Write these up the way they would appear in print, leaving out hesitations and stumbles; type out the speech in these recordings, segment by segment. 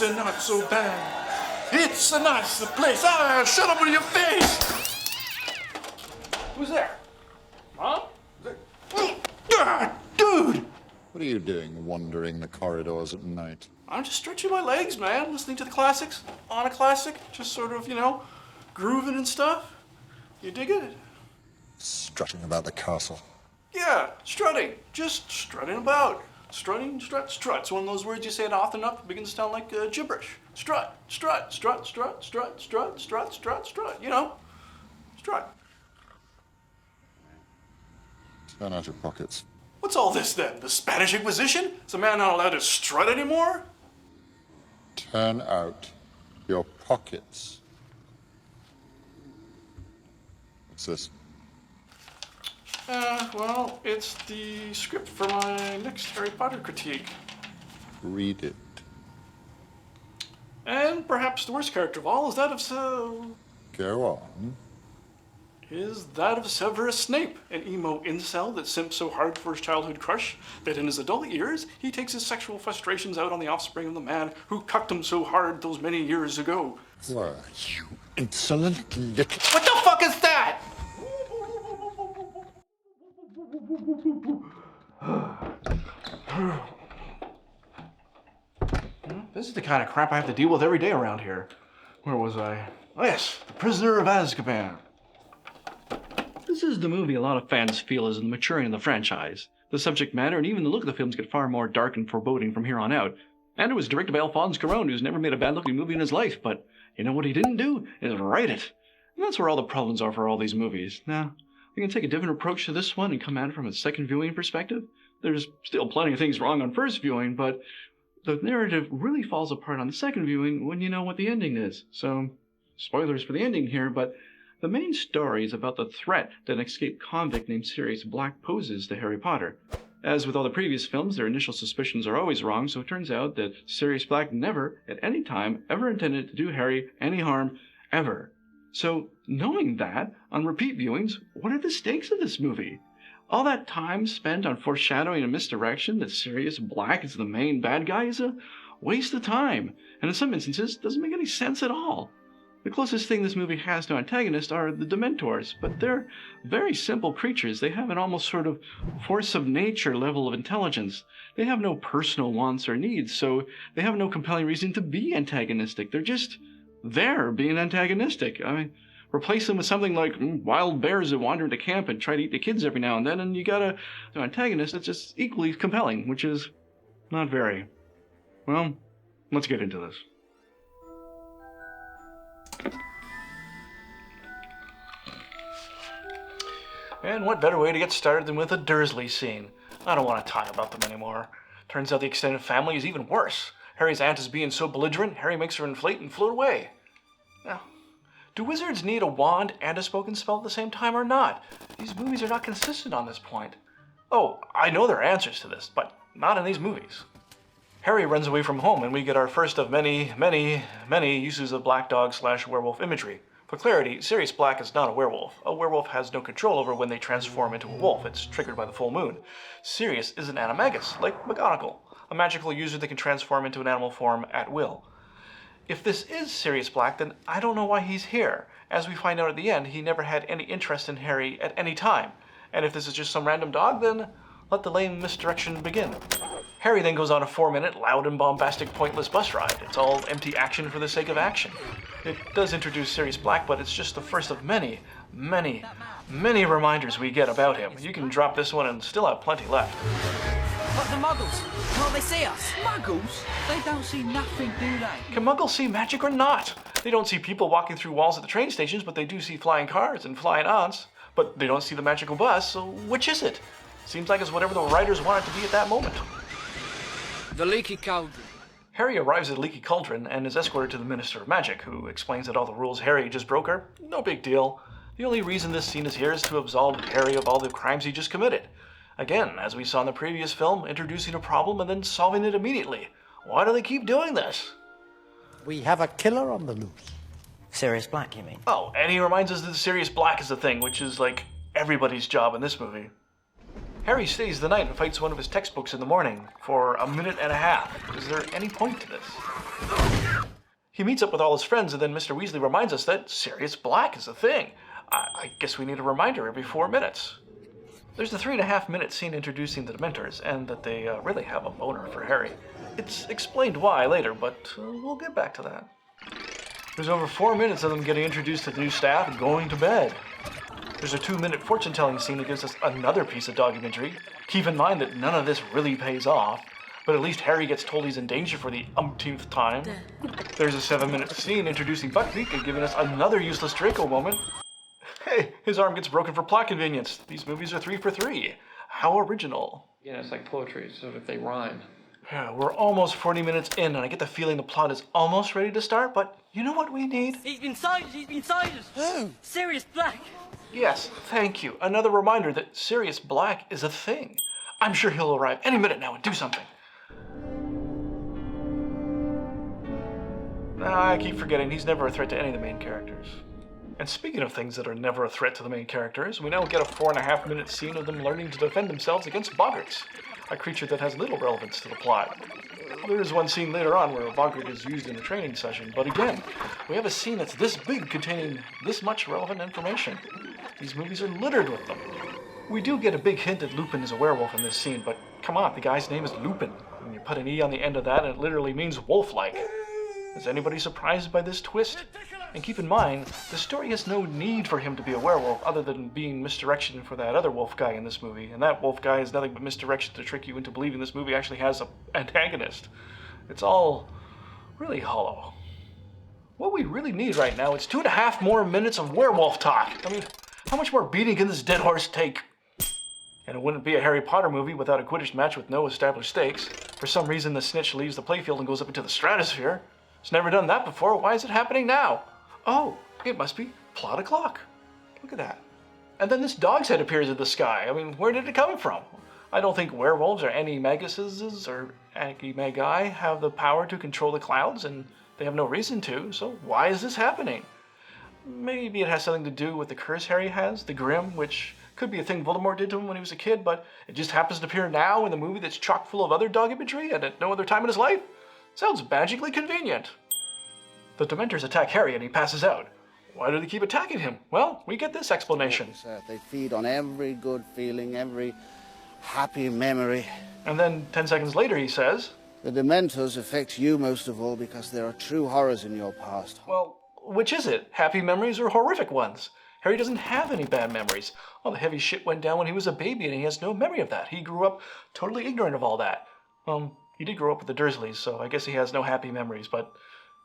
nice and not so bad. It's a nicer place. Ah, shut up with your face! Who's there? Mom? Dude! What are you doing wandering the corridors at night? I'm just stretching my legs, man. Listening to the classics. On a classic. Just sort of, grooving and stuff. You dig it? Strutting about the castle. Yeah, strutting. Just strutting about. Strutting, strut, strut. It's one of those words you say it often enough, it begins to sound like gibberish. Strut, strut, strut, strut, strut, strut, strut, strut, strut. Strut. Turn out your pockets. What's all this then? The Spanish Inquisition? Is a man not allowed to strut anymore? Turn out your pockets. What's this? Well, it's the script for my next Harry Potter critique. Read it. And perhaps the worst character of all is that of Go on. Severus Snape, an emo incel that simps so hard for his childhood crush that in his adult years he takes his sexual frustrations out on the offspring of the man who cucked him so hard those many years ago. Why, you insolent little... What the fuck is that? This is the kind of crap I have to deal with every day around here. Where was I? Oh yes, The Prisoner of Azkaban. This is the movie a lot of fans feel is the maturing of the franchise. The subject matter and even the look of the films get far more dark and foreboding from here on out. And it was directed by Alphonse Cuarón, who's never made a bad-looking movie in his life, but you know what he didn't do? Is write it. And that's where all the problems are for all these movies. Now, we can take a different approach to this one and come at it from a second viewing perspective. There's still plenty of things wrong on first viewing, but the narrative really falls apart on the second viewing when you know what the ending is. So, spoilers for the ending here, but the main story is about the threat that an escaped convict named Sirius Black poses to Harry Potter. As with all the previous films, their initial suspicions are always wrong, so it turns out that Sirius Black never, at any time, ever intended to do Harry any harm, ever. So, knowing that, on repeat viewings, what are the stakes of this movie? All that time spent on foreshadowing and misdirection that Sirius Black is the main bad guy is a waste of time, and in some instances, doesn't make any sense at all. The closest thing this movie has to antagonists are the Dementors, but they're very simple creatures. They have an almost sort of force of nature level of intelligence. They have no personal wants or needs, so they have no compelling reason to be antagonistic. They're just there being antagonistic. I mean, replace them with something like wild bears that wander into camp and try to eat the kids every now and then, and you got an antagonist that's just equally compelling, which is not very. Well, let's get into this. And what better way to get started than with a Dursley scene? I don't want to talk about them anymore. Turns out the extended family is even worse. Harry's aunt is being so belligerent, Harry makes her inflate and float away. Now, do wizards need a wand and a spoken spell at the same time or not? These movies are not consistent on this point. Oh, I know there are answers to this, but not in these movies. Harry runs away from home and we get our first of many uses of black dog/werewolf imagery. For clarity, Sirius Black is not a werewolf. A werewolf has no control over when they transform into a wolf. It's triggered by the full moon. Sirius is an animagus, like McGonagall, a magical user that can transform into an animal form at will. If this is Sirius Black, then I don't know why he's here. As we find out at the end, he never had any interest in Harry at any time. And if this is just some random dog, then let the lame misdirection begin. Harry then goes on a 4-minute, loud and bombastic, pointless bus ride. It's all empty action for the sake of action. It does introduce Sirius Black, but it's just the first of many reminders we get about him. You can drop this one and still have plenty left. But the Muggles, can't they see us? Muggles? They don't see nothing, do they? Can Muggles see magic or not? They don't see people walking through walls at the train stations, but they do see flying cars and flying aunts. But they don't see the magical bus, so which is it? Seems like it's whatever the writers want it to be at that moment. The Leaky Cauldron. Harry arrives at Leaky Cauldron and is escorted to the Minister of Magic, who explains that all the rules Harry just broke are no big deal. The only reason this scene is here is to absolve Harry of all the crimes he just committed. Again, as we saw in the previous film, introducing a problem and then solving it immediately. Why do they keep doing this? We have a killer on the loose. Sirius Black, you mean? Oh, and he reminds us that Sirius Black is the thing, which is like everybody's job in this movie. Harry stays the night and fights one of his textbooks in the morning for a minute and a half. Is there any point to this? He meets up with all his friends, and then Mr. Weasley reminds us that Sirius Black is a thing. I guess we need a reminder every 4 minutes. There's a 3.5-minute scene introducing the Dementors, and that they really have a boner for Harry. It's explained why later, but we'll get back to that. There's over 4 minutes of them getting introduced to the new staff and going to bed. There's a 2-minute fortune-telling scene that gives us another piece of dog imagery. Keep in mind that none of this really pays off, but at least Harry gets told he's in danger for the umpteenth time. There's a 7-minute scene introducing Buckbeak and giving us another useless Draco moment. Hey, his arm gets broken for plot convenience. These movies are 3 for 3. How original. Yeah, it's like poetry, so if they rhyme. Yeah, we're almost 40 minutes in, and I get the feeling the plot is almost ready to start, but you know what we need? He's inside us, he's inside us. Who? Sirius Black. Yes, thank you. Another reminder that Sirius Black is a thing. I'm sure he'll arrive any minute now and do something. I keep forgetting he's never a threat to any of the main characters. And speaking of things that are never a threat to the main characters, we now get a 4.5-minute scene of them learning to defend themselves against boggarts, a creature that has little relevance to the plot. There is one scene later on where a boggart is used in a training session, but again, we have a scene that's this big containing this much relevant information. These movies are littered with them. We do get a big hint that Lupin is a werewolf in this scene, but come on, the guy's name is Lupin. When you put an E on the end of that, it literally means wolf-like. Is anybody surprised by this twist? And keep in mind, the story has no need for him to be a werewolf other than being misdirection for that other wolf guy in this movie. And that wolf guy is nothing but misdirection to trick you into believing this movie actually has an antagonist. It's all really hollow. What we really need right now is 2.5 more minutes of werewolf talk. I mean, how much more beating can this dead horse take? And it wouldn't be a Harry Potter movie without a Quidditch match with no established stakes. For some reason, the snitch leaves the playfield and goes up into the stratosphere. It's never done that before. Why is it happening now? Oh, it must be plot o'clock. Look at that. And then this dog's head appears in the sky. I mean, where did it come from? I don't think werewolves or animaguses or animagi have the power to control the clouds, and they have no reason to, so why is this happening? Maybe it has something to do with the curse Harry has, the Grim, which could be a thing Voldemort did to him when he was a kid, but it just happens to appear now in the movie that's chock full of other dog imagery and at no other time in his life? Sounds magically convenient. The Dementors attack Harry and he passes out. Why do they keep attacking him? Well, we get this explanation. They feed on every good feeling, every happy memory. And then 10 seconds later he says, The Dementors affect you most of all because there are true horrors in your past. well, which is it? Happy memories or horrific ones? Harry doesn't have any bad memories. All the heavy shit went down when he was a baby and he has no memory of that. He grew up totally ignorant of all that. He did grow up with the Dursleys, so I guess he has no happy memories, but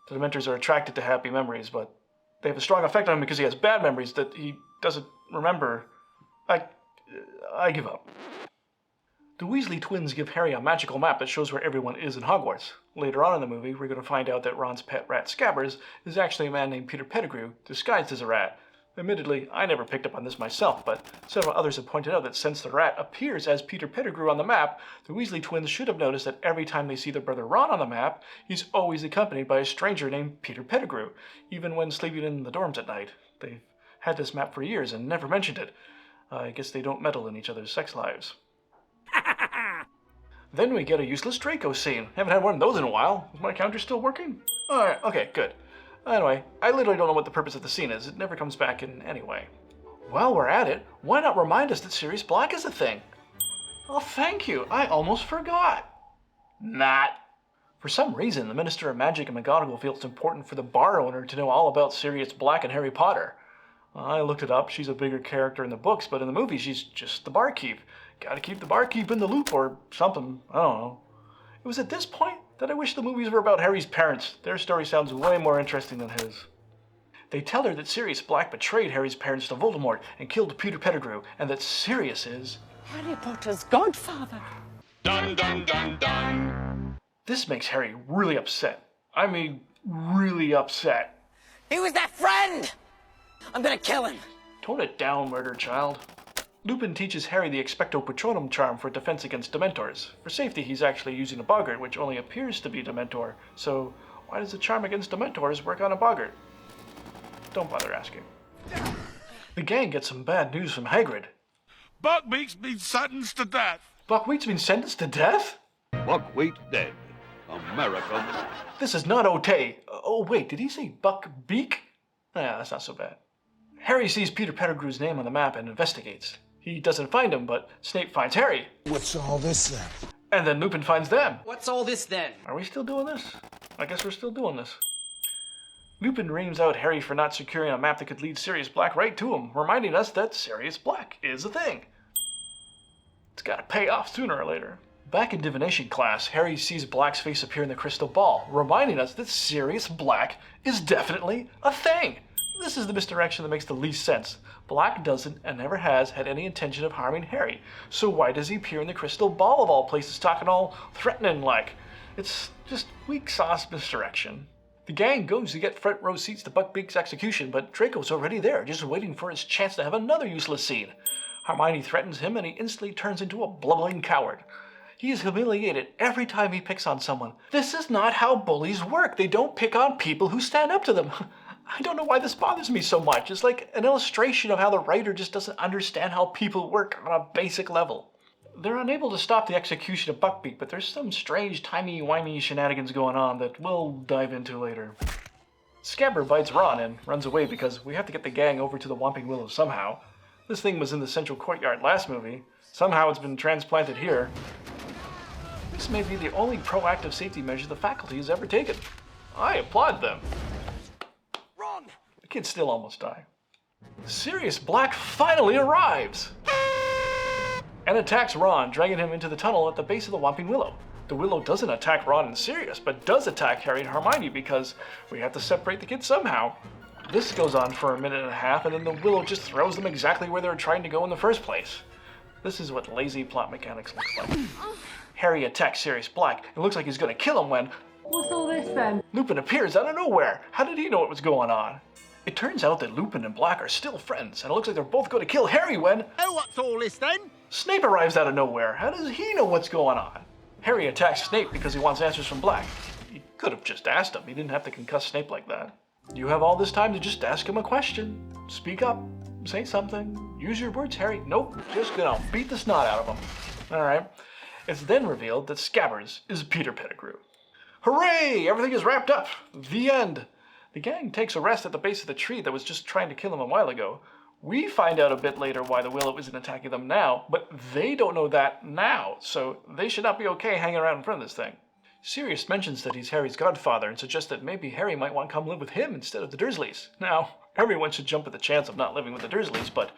the Dementors are attracted to happy memories, but they have a strong effect on him because he has bad memories that he doesn't remember. I give up. The Weasley twins give Harry a magical map that shows where everyone is in Hogwarts. Later on in the movie, we're going to find out that Ron's pet rat Scabbers is actually a man named Peter Pettigrew, disguised as a rat. Admittedly, I never picked up on this myself, but several others have pointed out that since the rat appears as Peter Pettigrew on the map, the Weasley twins should have noticed that every time they see their brother Ron on the map, he's always accompanied by a stranger named Peter Pettigrew, even when sleeping in the dorms at night. They've had this map for years and never mentioned it. I guess they don't meddle in each other's sex lives. Then we get a useless Draco scene. Haven't had one of those in a while. Is my counter still working? Alright, okay, good. Anyway, I literally don't know what the purpose of the scene is. It never comes back in any way. While we're at it, why not remind us that Sirius Black is a thing? Oh, thank you. I almost forgot. Not. For some reason, the Minister of Magic and McGonagall feels it's important for the bar owner to know all about Sirius Black and Harry Potter. I looked it up. She's a bigger character in the books, but in the movie, she's just the barkeep. Gotta keep the barkeep in the loop or something. I don't know. It was at this point that I wish the movies were about Harry's parents. Their story sounds way more interesting than his. They tell her that Sirius Black betrayed Harry's parents to Voldemort and killed Peter Pettigrew, and that Sirius is Harry Potter's godfather. Dun dun dun dun. This makes Harry really upset. I mean, really upset. He was that friend! I'm gonna kill him. Tone it down, murder child. Lupin teaches Harry the Expecto Patronum charm for defense against Dementors. For safety, he's actually using a boggart, which only appears to be Dementor. So, why does the charm against Dementors work on a boggart? Don't bother asking. The gang gets some bad news from Hagrid. Buckbeak's been sentenced to death. Buckwheat's been sentenced to death? Buckwheat dead. America. This is not okay. Oh, wait, did he say Buckbeak? Yeah, that's not so bad. Harry sees Peter Pettigrew's name on the map and investigates. He doesn't find him, but Snape finds Harry. What's all this then? And then Lupin finds them. What's all this then? Are we still doing this? I guess we're still doing this. Lupin reams out Harry for not securing a map that could lead Sirius Black right to him, reminding us that Sirius Black is a thing. It's gotta pay off sooner or later. Back in divination class, Harry sees Black's face appear in the crystal ball, reminding us that Sirius Black is definitely a thing. This is the misdirection that makes the least sense. Black doesn't and never has had any intention of harming Harry, so why does he appear in the crystal ball of all places talking all threatening like? It's just weak sauce misdirection. The gang goes to get front row seats to Buckbeak's execution, but Draco's already there, just waiting for his chance to have another useless scene. Hermione threatens him and he instantly turns into a blubbering coward. He is humiliated every time he picks on someone. This is not how bullies work. They don't pick on people who stand up to them. I don't know why this bothers me so much. It's like an illustration of how the writer just doesn't understand how people work on a basic level. They're unable to stop the execution of Buckbeak, but there's some strange timey-wimey shenanigans going on that we'll dive into later. Scabbard bites Ron and runs away because we have to get the gang over to the Whomping Willow somehow. This thing was in the central courtyard last movie. Somehow it's been transplanted here. This may be the only proactive safety measure the faculty has ever taken. I applaud them. Ron! The kids still almost die. Sirius Black finally arrives and attacks Ron, dragging him into the tunnel at the base of the Whomping Willow. The Willow doesn't attack Ron and Sirius, but does attack Harry and Hermione because we have to separate the kids somehow. This goes on for a minute and a half, and then the Willow just throws them exactly where they were trying to go in the first place. This is what lazy plot mechanics looks like. Harry attacks Sirius Black. It looks like he's going to kill him when... What's all this then? Lupin appears out of nowhere. How did he know what was going on? It turns out that Lupin and Black are still friends, and it looks like they're both going to kill Harry when... Oh, what's all this then? Snape arrives out of nowhere. How does he know what's going on? Harry attacks Snape because he wants answers from Black. He could have just asked him. He didn't have to concuss Snape like that. You have all this time to just ask him a question. Speak up. Say something. Use your words, Harry. Nope. Just gonna beat the snot out of him. Alright. It's then revealed that Scabbers is Peter Pettigrew. Hooray! Everything is wrapped up. The end. The gang takes a rest at the base of the tree that was just trying to kill him a while ago. We find out a bit later why the Willow isn't attacking them now, but they don't know that now, so they should not be okay hanging around in front of this thing. Sirius mentions that he's Harry's godfather and suggests that maybe Harry might want to come live with him instead of the Dursleys. Now, everyone should jump at the chance of not living with the Dursleys, but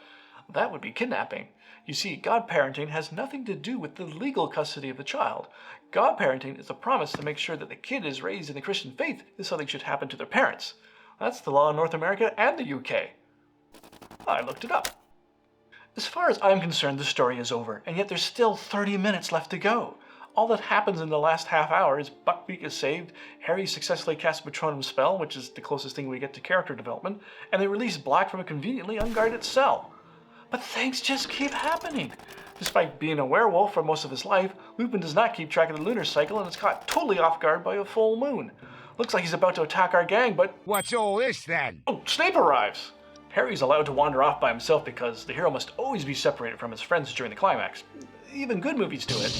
that would be kidnapping. You see, godparenting has nothing to do with the legal custody of the child. Godparenting is a promise to make sure that the kid is raised in the Christian faith if something should happen to their parents. That's the law in North America and the UK. I looked it up. As far as I'm concerned, the story is over, and yet there's still 30 minutes left to go. All that happens in the last half hour is Buckbeak is saved, Harry successfully casts Patronum's spell, which is the closest thing we get to character development, and they release Black from a conveniently unguarded cell. But things just keep happening. Despite being a werewolf for most of his life, Lupin does not keep track of the lunar cycle and is caught totally off guard by a full moon. Looks like he's about to attack our gang, but... What's all this then? Oh, Snape arrives! Harry's allowed to wander off by himself because the hero must always be separated from his friends during the climax. Even good movies do it.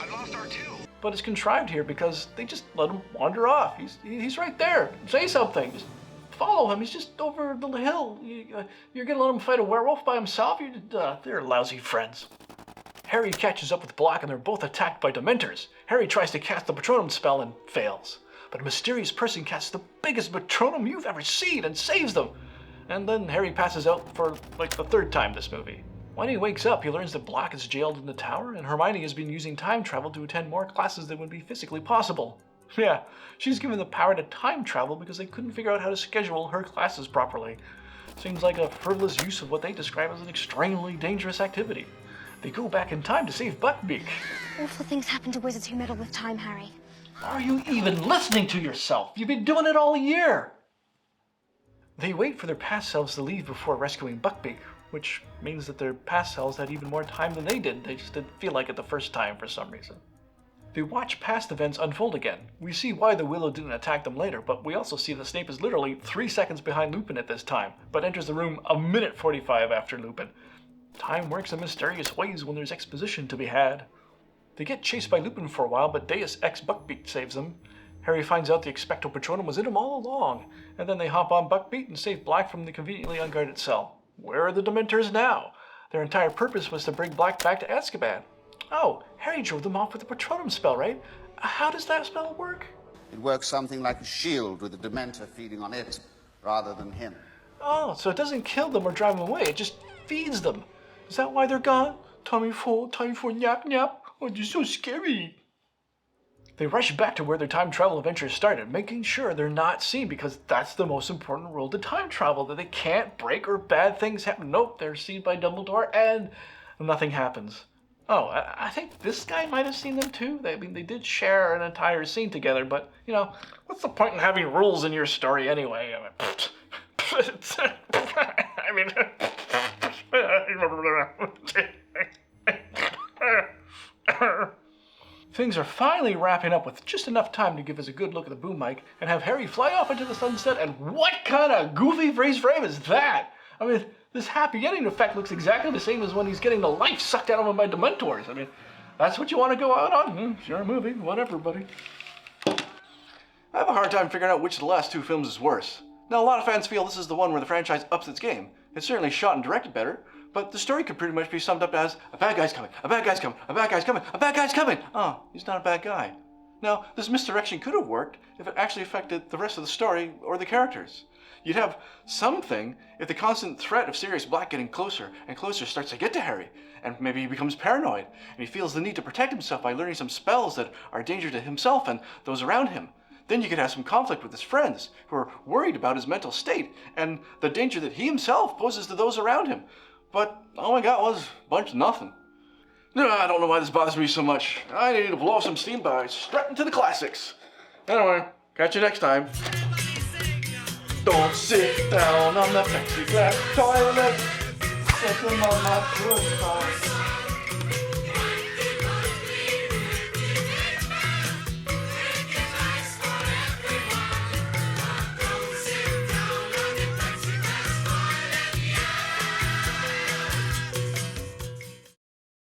I lost R2. But it's contrived here because they just let him wander off. He's right there. Say something. Just follow him. He's just over the hill. You're gonna let him fight a werewolf by himself? They're lousy friends. Harry catches up with Black and they're both attacked by Dementors. Harry tries to cast the Patronum spell and fails. But a mysterious person casts the biggest Patronum you've ever seen and saves them. And then Harry passes out for like the third time this movie. When he wakes up, he learns that Black is jailed in the tower and Hermione has been using time travel to attend more classes than would be physically possible. Yeah, she's given the power to time travel because they couldn't figure out how to schedule her classes properly. Seems like a frivolous use of what they describe as an extremely dangerous activity. They go back in time to save Buckbeak. Awful things happen to wizards who meddle with time, Harry. Are you even listening to yourself? You've been doing it all year! They wait for their past selves to leave before rescuing Buckbeak, which means that their past selves had even more time than they did. They just didn't feel like it the first time for some reason. They watch past events unfold again. We see why the Willow didn't attack them later, but we also see that Snape is literally 3 seconds behind Lupin at this time, but enters the room a minute 45 after Lupin. Time works in mysterious ways when there's exposition to be had. They get chased by Lupin for a while, but Deus Ex Buckbeak saves them. Harry finds out the Expecto Patronum was in him all along, and then they hop on Buckbeak and save Black from the conveniently unguarded cell. Where are the Dementors now? Their entire purpose was to bring Black back to Azkaban. Oh, Harry drove them off with the Patronum spell, right? How does that spell work? It works something like a shield with a Dementor feeding on it, rather than him. Oh, so it doesn't kill them or drive them away, it just feeds them. Is that why they're gone? Time for nap nap. Oh, you're so scary. They rush back to where their time travel adventures started, making sure they're not seen because that's the most important rule to time travel, that they can't break or bad things happen. Nope, they're seen by Dumbledore and nothing happens. Oh, I think this guy might have seen them too. They did share an entire scene together, but, you know, what's the point in having rules in your story anyway? I mean, things are finally wrapping up with just enough time to give us a good look at the boom mic and have Harry fly off into the sunset, and what kind of goofy freeze frame is that? I mean, this happy ending effect looks exactly the same as when he's getting the life sucked out of him by Dementors. I mean, that's what you want to go out on? Sure, movie, whatever, buddy. I have a hard time figuring out which of the last two films is worse. Now, a lot of fans feel this is the one where the franchise ups its game. It's certainly shot and directed better, but the story could pretty much be summed up as, a bad guy's coming, a bad guy's coming, a bad guy's coming, a bad guy's coming! Oh, he's not a bad guy. Now, this misdirection could have worked if it actually affected the rest of the story or the characters. You'd have something if the constant threat of Sirius Black getting closer and closer starts to get to Harry, and maybe he becomes paranoid, and he feels the need to protect himself by learning some spells that are a danger to himself and those around him. Then you could have some conflict with his friends, who are worried about his mental state, and the danger that he himself poses to those around him. But all I got was a bunch of nothing. No, I don't know why this bothers me so much. I need to blow off some steam by strutting to the classics. Anyway, catch you next time. Don't sit down on the plexiglass toilet. Sit on my foot.